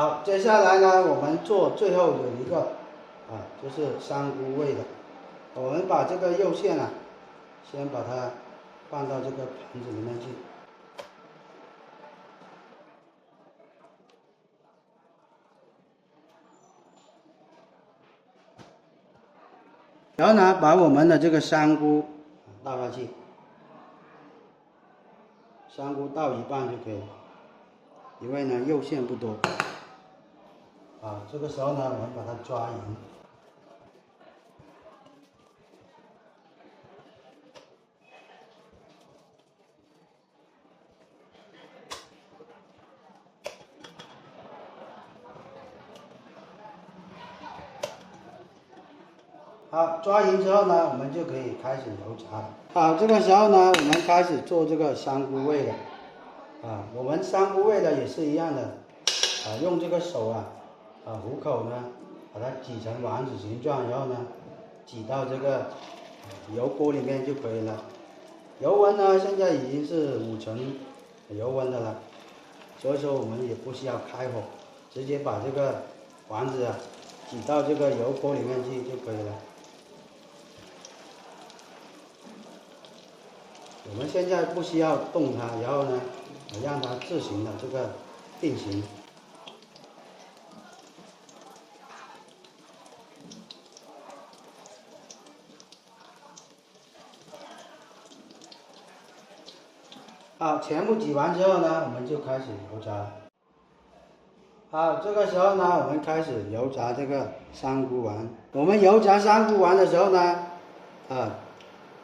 好，接下来呢，我们做最后的一个就是香菇味的。我们把这个肉馅先把它放到这个盘子里面去。然后呢，把我们的这个香菇倒下去，香菇倒一半就可以了，因为呢肉馅不多。这个时候呢，我们把它抓匀。好，抓匀之后呢，我们就可以开始油炸了。好，这个时候呢，我们开始做这个香菇味了。我们香菇味的也是一样的，用这个手虎口呢，把它挤成丸子形状，然后呢，挤到这个油锅里面就可以了。油温呢，现在已经是5成油温的了，所以说我们也不需要开火，直接把这个丸子挤到这个油锅里面去就可以了。我们现在不需要动它，然后呢，让它自行的这个定型。好，全部挤完之后呢，我们就开始油炸。好，这个时候呢，我们开始油炸这个香菇丸。我们油炸香菇丸的时候呢，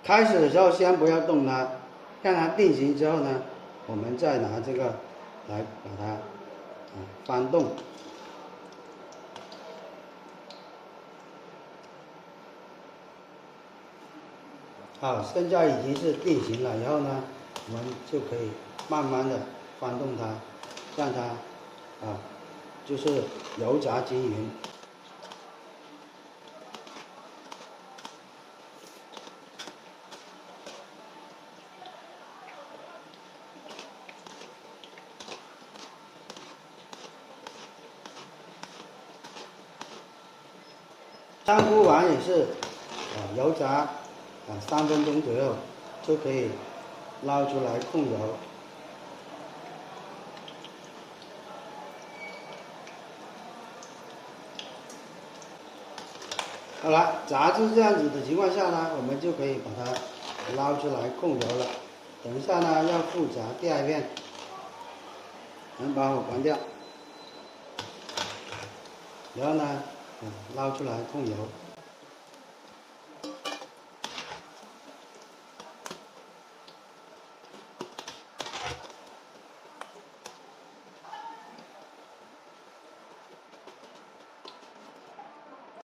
开始的时候先不要动它，让它定型之后呢，我们再拿这个来把它翻动。好，现在已经是定型了，然后呢，我们就可以慢慢的翻动它，让它就是油炸均匀。香菇丸也是油炸3分钟左右就可以捞出来控油。好了，炸至这样子的情况下呢，我们就可以把它捞出来控油了。等一下呢，要复炸第2遍，我们把火关掉，然后呢，捞出来控油。